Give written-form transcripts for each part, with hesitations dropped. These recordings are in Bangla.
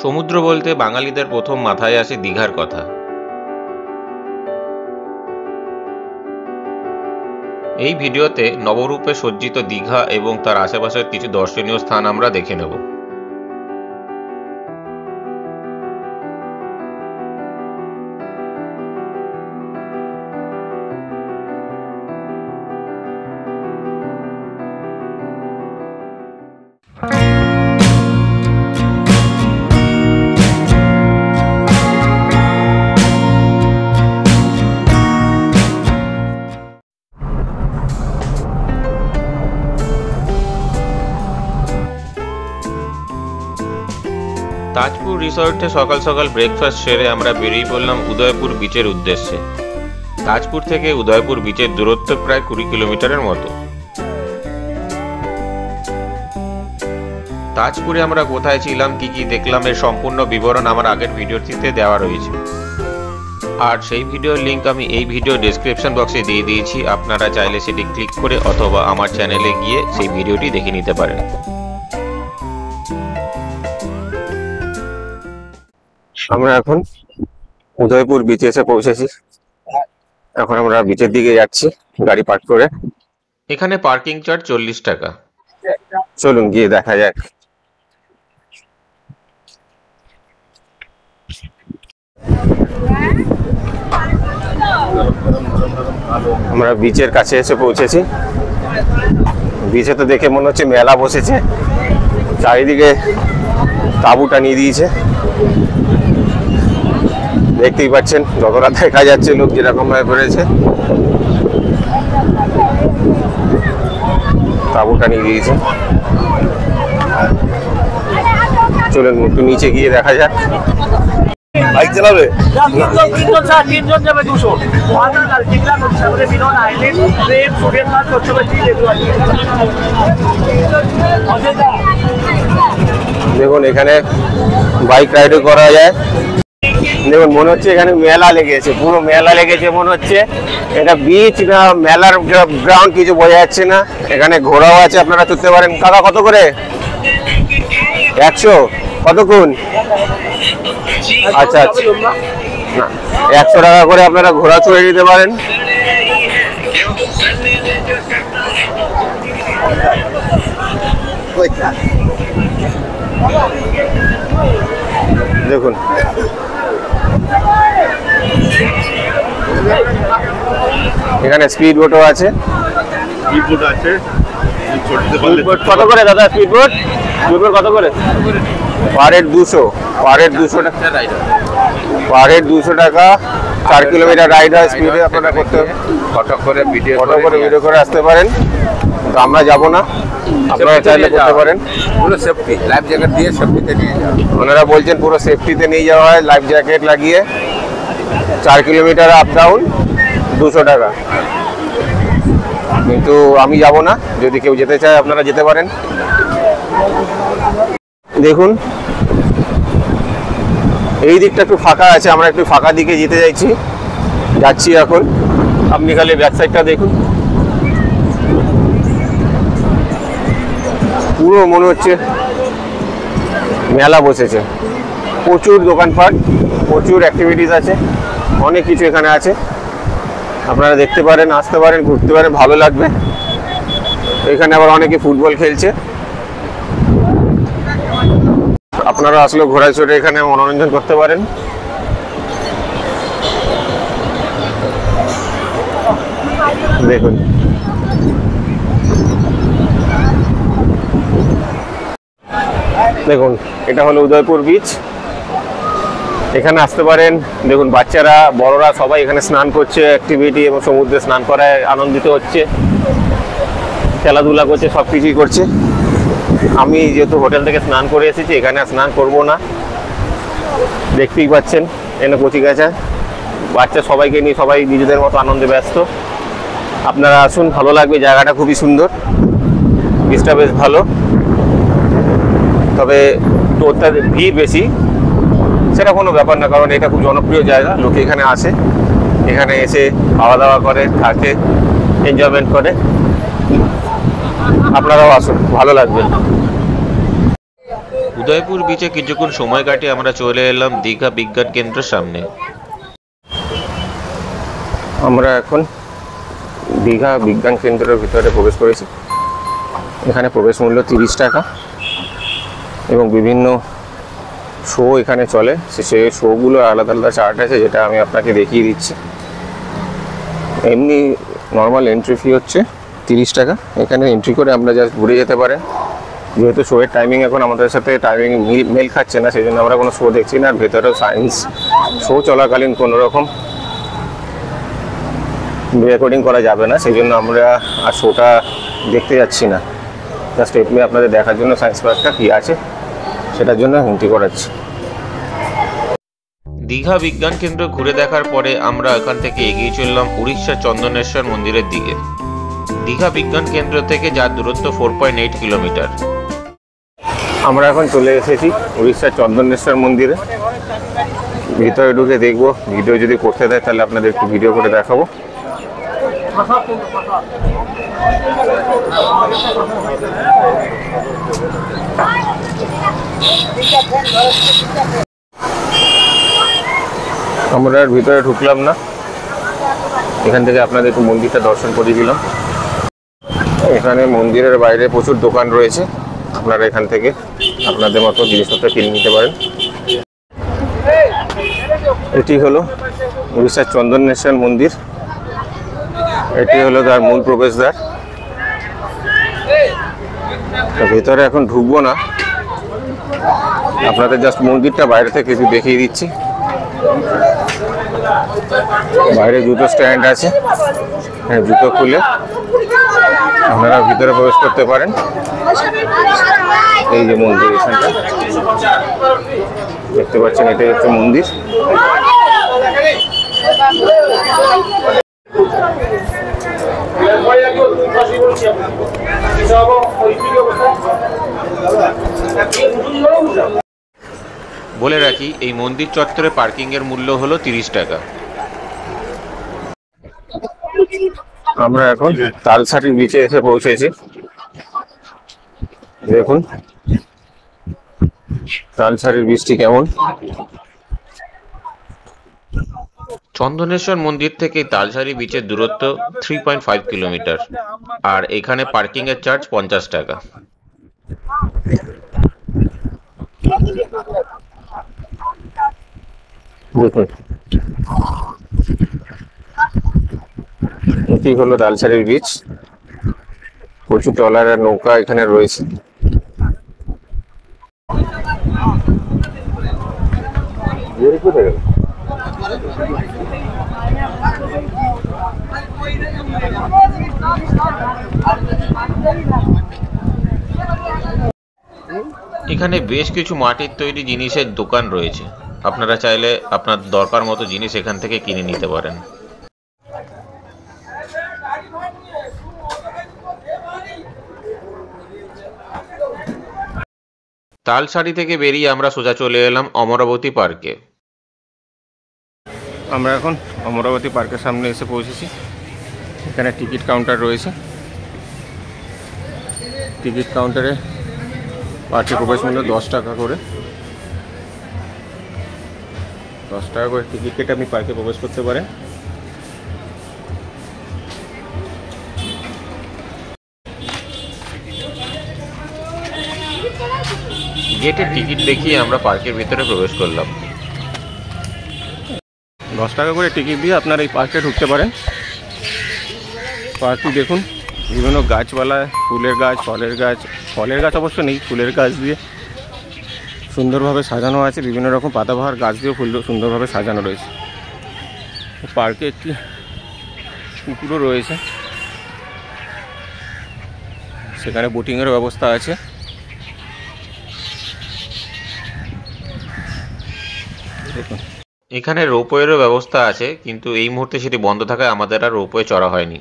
সমুদ্র বলতে বাঙালিদের প্রথম মাথায় আসে দীঘার কথা। এই ভিডিওতে নবরূপে সজ্জিত দীঘা এবং তার আশেপাশের কিছু দর্শনীয় স্থান আমরা দেখে নেব। তাজপুর রিসর্টে সকাল সকাল ব্রেকফাস্ট সেরে আমরা বেরিয়ে পড়লাম উদয়পুর বিচের উদ্দেশ্যে। তাজপুর থেকে উদয়পুর বিচের দূরত্ব প্রায় 20 কিলোমিটারের মতো। তাজপুরে আমরা কোথায় ছিলাম, কি কি দেখলাম, এর সম্পূর্ণ বিবরণ আমার আগের ভিডিওটিতে দেওয়া রয়েছে, আর সেই ভিডিওর লিংক আমি এই ভিডিও ডেসক্রিপশন বক্সে দিয়ে দিয়েছি। আপনারা চাইলে সেটি ক্লিক করে অথবা আমার চ্যানেলে গিয়ে সেই ভিডিওটি দেখে নিতে পারেন। আমরা এখন উদয়পুর বিচে এসে পৌঁছেছি। এখন আমরা বিচের দিকে যাচ্ছি গাড়ি পার্ক করে। এখানে পার্কিং চার্জ 40 টাকা। চলুন গিয়ে দেখা যাক। আমরা বিচের কাছে এসে পৌঁছেছি। বিচে তো দেখে মনে হচ্ছে মেলা বসেছে, চারিদিকে তাঁবু টানিয়ে দিয়েছে। দেখতেই পাচ্ছেন যতটা দেখা যাচ্ছে লোক যেরকম ভাবে পড়েছে, তাঁবু টানিয়ে দিয়েছে। চলুন একটু নিচে গিয়ে দেখা যাক। বাইক চালাবে? তিনজন যাবে 200। দেখুন এখানে বাইক রাইডও করা যায়। দেখুন মনে হচ্ছে এখানে মেলা লেগেছে, পুরো মেলা লেগেছে মনে হচ্ছে। এটা বিচ না মেলার গ্রাউন্ড কিছু বোঝা যাচ্ছে না। এখানে ঘোড়াও আছে, আপনারা চড়তে পারেন। কাকা কত করে? 100? কতক্ষণ? আচ্ছা আচ্ছা, না 100 টাকা করে আপনারা ঘোড়া চড়ে নিতে পারেন। দেখুন এখানে স্পিড বোটও আছে। কত করে দাদা স্পিড বোট? কত করে? Per head 200। পার হেড 200 টাকা। পার হেড 200 টাকা। 4 কিলোমিটার রাইড হয় স্পিডে। আপনারা করতে ফটো করে ভিডিও করে আসতে পারেন। তো আমরা যাব না, আপনারা চাইলে করতে পারেন। পুরো সেফটি, লাইফ জ্যাকেট দিয়ে সেফটিতে নিয়ে যাওয়া। ওনারা বলছেন পুরো সেফটিতে নিয়ে যাওয়া হয়, লাইফ জ্যাকেট লাগিয়ে। 4 কিলোমিটার আপ ডাউন 200 টাকা। কিন্তু আমি যাব না, যদি কেউ যেতে চায় আপনারা যেতে পারেন। দেখুন এই দিকটা একটু ফাঁকা আছে, আমরা একটু ফাঁকা দিকে যেতে যাচ্ছি এখন। আপনি খালি ব্যাক সাইডটা দেখুন, পুরো মনে হচ্ছে মেলা বসেছে। প্রচুর দোকানপাট, প্রচুর অ্যাক্টিভিটিস আছে, অনেক কিছু এখানে আছে। আপনারা দেখতে পারেন, আসতে পারেন, ঘুরতে পারেন, ভালো লাগবে। এখানে আবার অনেকে ফুটবল খেলছে। আপনারা আসলে ঘোড়ায় চড়ে এখানে মনোরঞ্জন করতে পারেন। দেখুন দেখুন এটা হলো উদয়পুর বিচ। এখানে আসতে পারেন। দেখুন বাচ্চারা বড়রা সবাই এখানে স্নান করছে, অ্যাক্টিভিটি এবং সমুদ্রে স্নান করায় আনন্দিত হচ্ছে, খেলাধুলা করছে, সব কিছুই করছে। আমি যেহেতু হোটেল থেকে স্নান করে এসেছি, এখানে স্নান করব না। দেখতেই পাচ্ছেন এখানে কচি গাছা বাচ্চা সবাইকে নিয়ে সবাই নিজেদের মতো আনন্দে ব্যস্ত। আপনারা আসুন, ভালো লাগবে। জায়গাটা খুবই সুন্দর, বিচটা বেশ ভালো, তবে টোলটা ভিড় বেশি। সেটা কোনো ব্যাপার না, কারণ এটা খুব জনপ্রিয় জায়গা। লোকে এখানে আসে, এখানে এসে খাওয়া দাওয়া করে, থাকে, এনজয়মেন্ট করে। আপনারাও আসুন, ভালো লাগবে। উদয়পুর বিচে কিছুক্ষণ সময় কাটিয়ে আমরা চলে এলাম দীঘা বিজ্ঞান কেন্দ্রের সামনে। আমরা এখন দীঘা বিজ্ঞান কেন্দ্রের ভিতরে প্রবেশ করেছি। এখানে প্রবেশ মূল্য 30 টাকা এবং বিভিন্ন শো এখানে চলে। সেই শোগুলো আলাদা আলাদা চার্ট আছে, যেটা আমি আপনাকে দেখিয়ে দিচ্ছি। এমনি নর্মাল এন্ট্রি ফি হচ্ছে 30 টাকা। এখানে এন্ট্রি করে আমরা জাস্ট ঘুরে যেতে পারেন। যেহেতু শোয়ের টাইমিং এখন আমাদের সাথে টাইমিং মেল খাচ্ছে না, সেই জন্য আমরা কোনো শো দেখছি না। আর ভেতরেও সায়েন্স শো চলাকালীন কোনো রকম রেকর্ডিং করা যাবে না, সেই জন্য আমরা আর শোটা দেখতে যাচ্ছি না। জাস্ট এমনি আপনাদের দেখার জন্য সায়েন্স পার্কটা কী আছে সেটার জন্য এন্ট্রি করাচ্ছি। দীঘা বিজ্ঞান কেন্দ্র ঘুরে দেখার পরে আমরা এখান থেকে এগিয়ে চললাম উড়িষ্যার চন্দনেশ্বর মন্দিরের দিকে। দীঘা বিজ্ঞান কেন্দ্র থেকে যার দূরত্ব 4.8 কিলোমিটার। আমরা এখন চলে এসেছি উড়িষ্যার চন্দনেশ্বর মন্দিরে। ভিতরে ঢুকে দেখবো, ভিডিও যদি করতে দেয় তাহলে আপনাদের একটু ভিডিও করে দেখাবো। আমরা আর ভিতরে ঢুকলাম না, এখান থেকে আপনাদের একটু মন্দিরটা দর্শন করে দিলাম। এখানে মন্দিরের বাইরে প্রচুর দোকান রয়েছে, আপনারা এখান থেকে আপনাদের মতো জিনিসপত্র কিনে নিতে পারেন। এটি হলো উড়িষ্যার চন্দনেশ্বর মন্দির, এটি হলো তার মূল প্রবেশদ্বার। ভেতরে এখন ঢুকবো না, আপনাদের জাস্ট মন্দিরটা বাইরে থেকে কিছু দেখিয়ে দিচ্ছি। বাইরে জুতো স্ট্যান্ড আছে, জুতো খুলে আপনারা ভিতরে প্রবেশ করতে পারেন। এই যে মন্দির, এখানটা দেখতে পাচ্ছেন, এটাই হচ্ছে মন্দির। বলে রাখি, এই মন্দির চত্বরে পার্কিং এর মূল্য হলো 30 টাকা। আমরা এখন তালসারির বিচে এসে পৌঁছেছি। দেখুন তালসারির বীজটি কেমন। চন্দনেশ্বর মন্দির থেকে তালসারি বিচের দূরত্ব 3.5 কিলোমিটার, আর এখানে পার্কিং এর চার্জ 50 টাকা। দেখুন এটি হলো তালসারির বীচ। প্রচুর ট্রলার আর নৌকা এখানে রয়েছে। এখানে বেশ কিছু মাটির তৈরি জিনিসের দোকান রয়েছে, আপনারা চাইলে আপনার দরকার মতো জিনিস এখান থেকে কিনে নিতে পারেন। তালসারি থেকে বেরিয়ে আমরা সোজা চলে এলাম অমরাবতী পার্কে। আমরা এখন অমরাবতী পার্কের সামনে এসে পৌঁছেছি। এখানে টিকিট কাউন্টার রয়েছে। টিকিট কাউন্টারে পার্কে প্রবেশ মূল্য 10 টাকা করে। 10 টাকা করে টিকিট কেটে আপনি পার্কে প্রবেশ করতে পারেন। গেটে টিকিট দেখিয়ে আমরা পার্কের ভিতরে প্রবেশ করলাম। 10 টাকা করে টিকিট দিয়ে আপনারা এই পার্কে ঢুকতে পারেন। পার্কটি দেখুন, বিভিন্ন গাছপালা, ফুলের গাছ, ফলের গাছ অবশ্য নেই, ফুলের গাছ দিয়ে সুন্দরভাবে সাজানো আছে। বিভিন্ন রকম পাতাবাহার গাছ দিয়ে ফুল সুন্দরভাবে সাজানো রয়েছে। পার্কে একটি পুকুরও রয়েছে, সেখানে বোটিংয়ের ব্যবস্থা আছে। দেখুন এখানে রোপওয়েরও ব্যবস্থা আছে, কিন্তু এই মুহূর্তে সেটি বন্ধ থাকায় আমাদের আর রোপওয়ে চড়া হয়নি।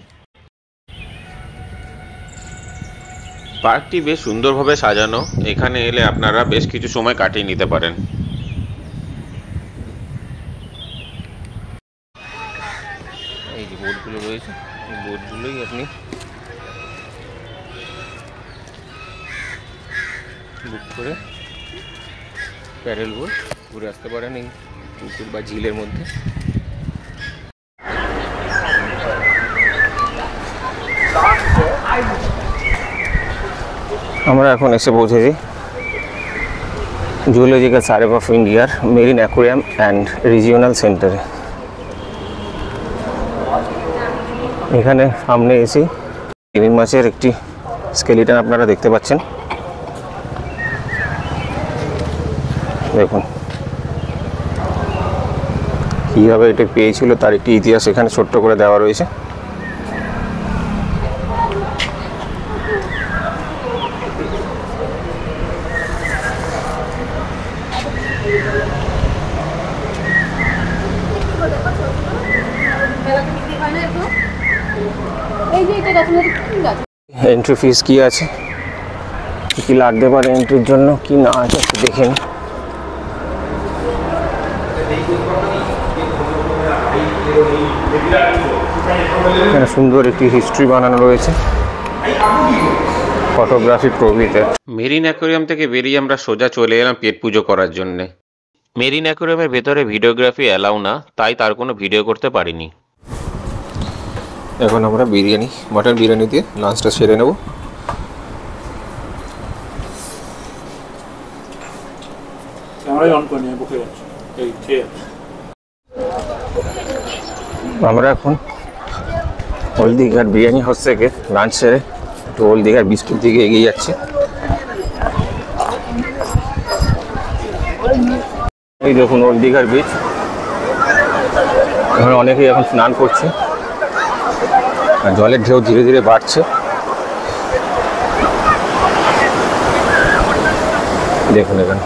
পার্কটি বেশ সুন্দরভাবে সাজানো, এখানে এলে আপনারা বেশ কিছু সময় কাটিয়ে নিতে পারেন। এই যে বোটগুলো রয়েছে, এই বোটগুলোই আপনি বুক করে প্যাডেল বোট ঘুরে আসতে পারেন এই পুকুর বা ঝিলের মধ্যে। আমরা এখন এসে পৌঁছেছি জুলজিক্যাল সার্ভে অফ ইন্ডিয়ার মেরিন অ্যাকোয়ারিয়াম অ্যান্ড রিজিওনাল সেন্টারে। এখানে সামনে এসে তিমিং মাছের একটি স্কেলিটন আপনারা দেখতে পাচ্ছেন। দেখুন কীভাবে এটা পেয়েছিল তার একটি ইতিহাস এখানে ছোট্ট করে দেওয়া রয়েছে। এন্ট্রি ফিস কি আছে, কি লাগতে পারে এন্ট্রির জন্য, কি না আছে একটু দেখে নিন। এখানে সুন্দর একটি হিস্ট্রি বানানো রয়েছে, ফটোগ্রাফি প্রভৃতি। মেরিন অ্যাকোয়ারিয়াম থেকে বেরিয়ে আমরা সোজা চলে এলাম পেট পুজো করার জন্যে। মেরিন অ্যাকোয়ারিয়ামের ভেতরে ভিডিওগ্রাফি অ্যালাউ না, তাই তার কোনো ভিডিও করতে পারিনি। এখন আমরা বিরিয়ানি, মাটন বিরিয়ানি দিয়ে লাঞ্চটা সেরে নেব। আমরা এখন ওল্ড দীঘার বিরিয়ানি হাউস থেকে লাঞ্চ সেরে একটু ওল্ড দীঘার বিস্কুট দিকে এগিয়ে যাচ্ছি। এই দেখুন ওল্ড দীঘার বিচ, এখানে অনেকেই এখন স্নান করছে আর জলের ঢেউ ধীরে ধীরে বাড়ছে। দেখুন এখানে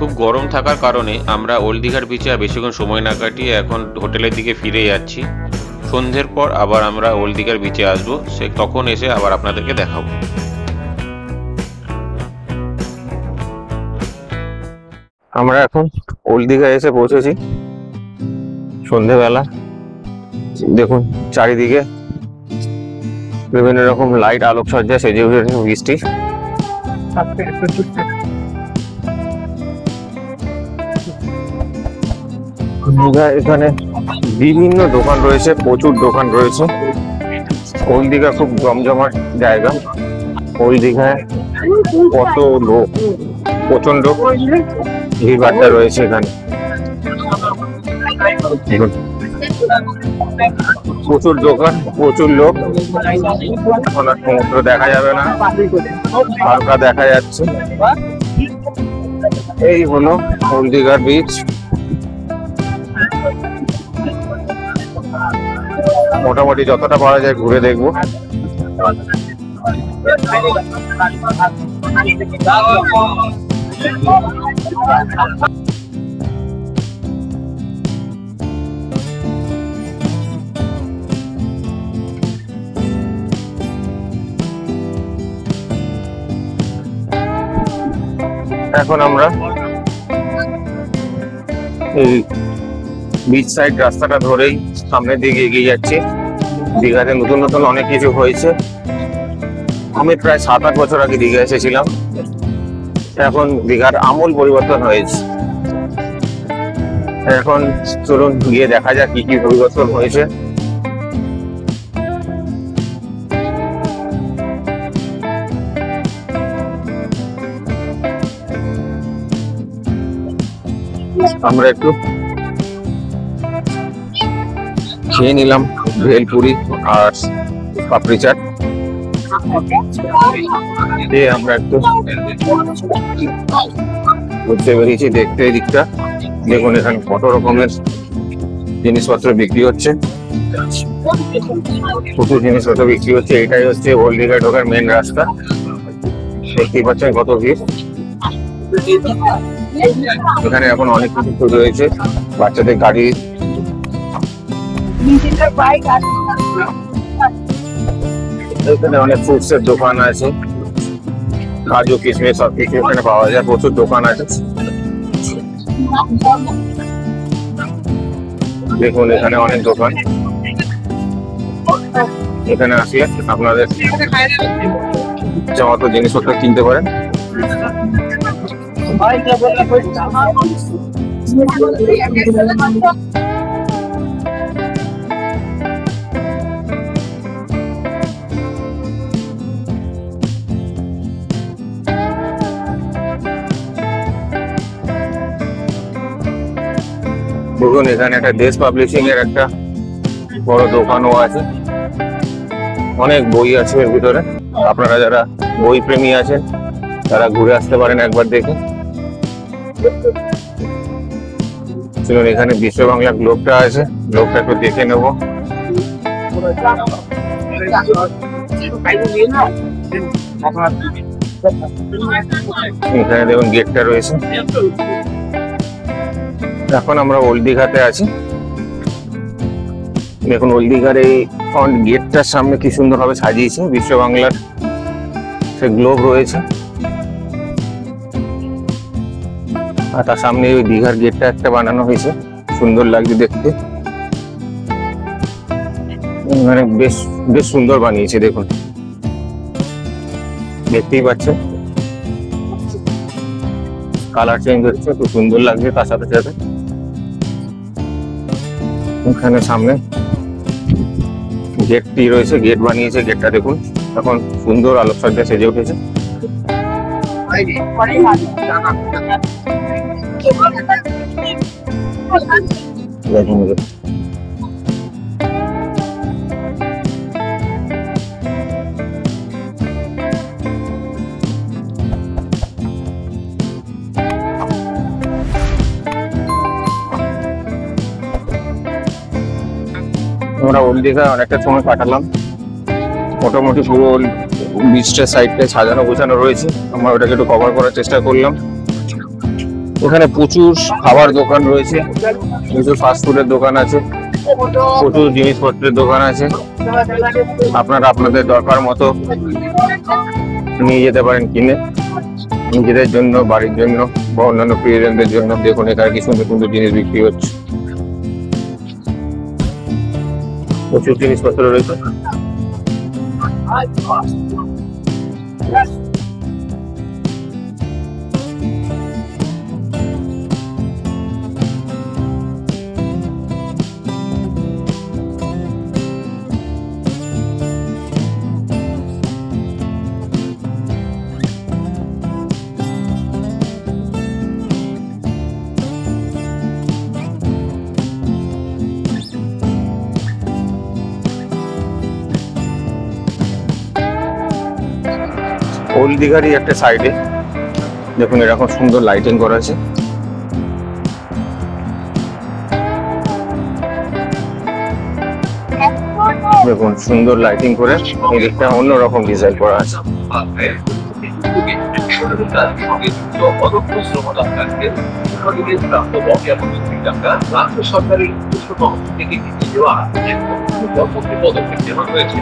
খুব গরম থাকার কারণে আমরা ওল্ড দীঘার বিচে আর বেশিক্ষণ সময় না কাটিয়ে এখন হোটেলের দিকে ফিরে যাচ্ছি। সন্ধ্যের পর আবার আমরা ওল্ড দীঘার বিচে আসবো, তখন এসে আবার আপনাদেরকে দেখাবো। আমরা এখন ওল্ড দীঘা এসে পৌঁছেছি সন্ধ্যেবেলা। দেখুন চারিদিকে বিভিন্ন রকম লাইট আলোকসজ্জা সেজে উঠেছে বৃষ্টি। এখানে বিভিন্ন দোকান রয়েছে, প্রচুর দোকান রয়েছে। ওল্ড দীঘা খুব জমজমাট জায়গা। ওল্ড দীঘায় কত লোক, প্রচন্ড ভিড়ভাট্টা রয়েছে এখানে। প্রচুর দোকান, প্রচুর লোক। এখন আর সমুদ্র দেখা যাবে না, হালকা দেখা যাচ্ছে। এই হলো ওল্ড দীঘার বিচ। মোটামুটি যতটা পারা যায় ঘুরে দেখবো। এখন আমরা এই বিচ সাইড রাস্তাটা ধরেই সামনের দিকে এগিয়ে যাচ্ছি। দীঘাতে নতুন নতুন অনেক কিছু হয়েছে। আমি প্রায় 7-8 বছর আগে দীঘা এসেছিলাম, এখন দীঘার আমূল পরিবর্তন হয়েছে। এখন চলুন গিয়ে দেখা যাক কি কি পরিবর্তন হয়েছে। আমরা একটু খেয়ে নিলাম ভেলপুরি আর পাপড়ি চাট। আমরা একটু ঘুরতে বেরিয়েছি, দেখতে এই দিকটা। দেখুন এখানে কত রকমের জিনিসপত্র বিক্রি হচ্ছে। প্রচুর জিনিসপত্র বিক্রি হচ্ছে। এটাই হচ্ছে ওল্ড দীঘা ঢোকার মেন রাস্তা। দেখতেই পাচ্ছেন কত ভিড়। এখানে এখন অনেক কিছু রয়েছে, বাচ্চাদের গাড়ি, এখানে অনেক ফ্রুটস এর দোকান আছে, কাজু কিশমিশ সবকিছু এখানে পাওয়া যায়। প্রচুর দোকান আছে। দেখুন এখানে অনেক দোকান। এখানে আসলে আপনাদের মতো জিনিসপত্র কিনতে পারেন। দেখুন এখানে একটা দেশ পাবলিশিং এর একটা বড় দোকানও আছে, অনেক বই আছে এর ভিতরে। আপনারা যারা বই প্রেমী আছেন তারা ঘুরে আসতে পারেন একবার দেখে। চলুন এখানে বিশ্ব বাংলা গ্লোবটা আছে, গ্লোবটা একটু দেখে নেব। এখানে দেখুন গেটটা রয়েছে। এখন আমরা ওল্ড দীঘাতে আছি। দেখুন ওল্ড দীঘার এই ফ্রন্ট গেটটার সামনে কি সুন্দর ভাবে সাজিয়েছে, বিশ্ব বাংলার সে গ্লোব রয়েছে। আর তার সামনে ওই দীঘার গেটটা একটা বানানো হয়েছে, সুন্দর লাগছে দেখতে। মানে বেশ বেশ সুন্দর বানিয়েছে। দেখুন দেখতেই পাচ্ছেন কালার চেঞ্জ হচ্ছে, খুব সুন্দর লাগছে। তার সাথে সাথে এখানে সামনে গেটটি রয়েছে, গেট বানিয়েছে। গেটটা দেখুন এখন সুন্দর আলোকসজ্জা সেজে উঠেছে। দেখুন আমরা ওল্ড দীঘায় অনেকটা সময় কাটালাম। মোটামুটি পুরো বিচটার সাইডটা সাজানো গোছানো রয়েছে, আমরা ওটাকে একটু কভার করার চেষ্টা করলাম। এখানে প্রচুর খাবার দোকান রয়েছে, প্রচুর ফাস্টফুডের দোকান আছে, প্রচুর জিনিসপত্রের দোকান আছে। আপনারা আপনাদের দরকার মতো নিয়ে যেতে পারেন কিনে, নিজেদের জন্য, বাড়ির জন্য বা অন্যান্য প্রিয়জনদের জন্য। দেখুন এখানে কি সুন্দর সুন্দর জিনিস বিক্রি হচ্ছে, প্রচুর জিনিসপত্র রয়েছে। ওল্ড দীঘারই একটা সাইডে দেখুন এরকম সুন্দর লাইটিং করা আছে। দেখুন সুন্দর লাইটিং করে এই দিকটা অন্যরকম ডিজাইন করা আছে। সরকারি থেকে দেওয়া পদক্ষেপ নেওয়া হয়েছে।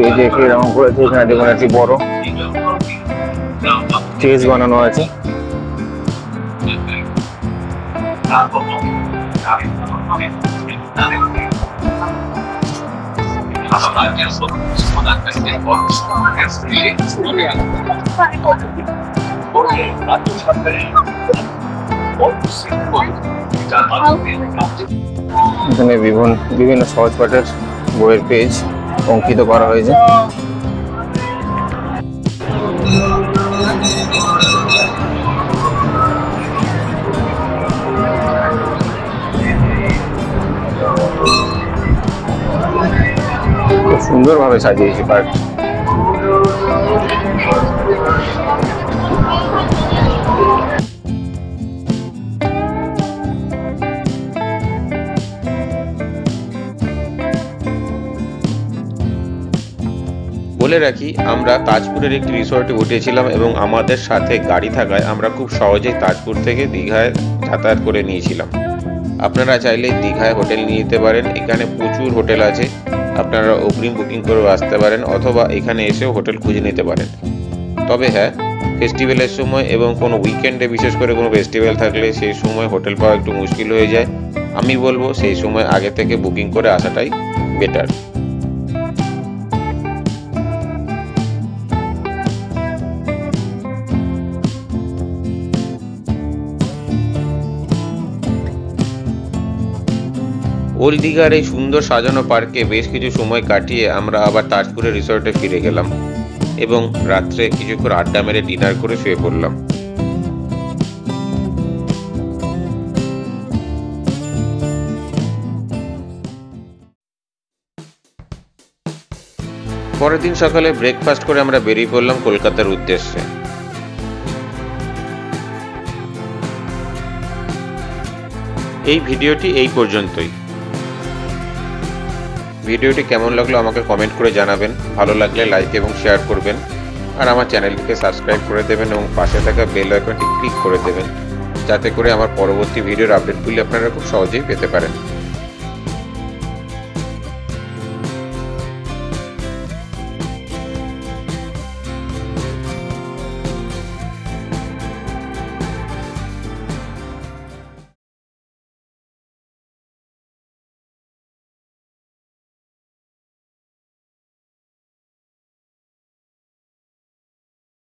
এই যে এরকম করেছে, এখানে দেখুন একটি বড় স্টেজ বানানো আছে। এখানে বিভিন্ন সহজ পাঠের বইয়ের পেজ অঙ্কিত করা হয়েছে। সুন্দরভাবে সাজিয়েছে পার্ক। বলে রাখি, আমরা তাজপুরের একটি রিসর্টে উঠেছিলাম এবং আমাদের সাথে গাড়ি থাকায় আমরা খুব সহজেই তাজপুর থেকে দীঘায় যাতায়াত করে নিয়েছিলাম। আপনারা চাইলে দীঘায় হোটেল নিয়ে নিতে পারেন, এখানে প্রচুর হোটেল আছে, আপনারা অগ্রিম বুকিং করেও আসতে পারেন অথবা এখানে এসেও হোটেল খুঁজে নিতে পারেন। তবে হ্যাঁ, ফেস্টিভ্যালের সময় এবং কোনো উইকেন্ডে, বিশেষ করে কোনো ফেস্টিভ্যাল থাকলে সেই সময় হোটেল পাওয়া একটু মুশকিল হয়ে যায়। আমি বলবো সেই সময় আগে থেকে বুকিং করে আসাটাই বেটার। ওল্ড দীঘার এই সুন্দর সাজানো পার্কে বেশ কিছু সময় কাটিয়ে আমরা আবার তাজপুরের রিসর্টে ফিরে গেলাম এবং রাত্রে কিছুক্ষণ আড্ডা মেরে ডিনার করে শুয়ে পড়লাম। পরের দিন সকালে ব্রেকফাস্ট করে আমরা বেরিয়ে পড়লাম কলকাতার উদ্দেশ্যে। এই ভিডিওটি এই পর্যন্তই। ভিডিওটি কেমন লাগলো আমাকে কমেন্ট করে জানাবেন, ভালো লাগলে লাইক এবং শেয়ার করবেন, আর আমার চ্যানেলটিকে সাবস্ক্রাইব করে দেবেন এবং পাশে থাকা বেল আইকনটি ক্লিক করে দেবেন, যাতে করে আমার পরবর্তী ভিডিওর আপডেটগুলি আপনারা খুব সহজেই পেতে পারেন।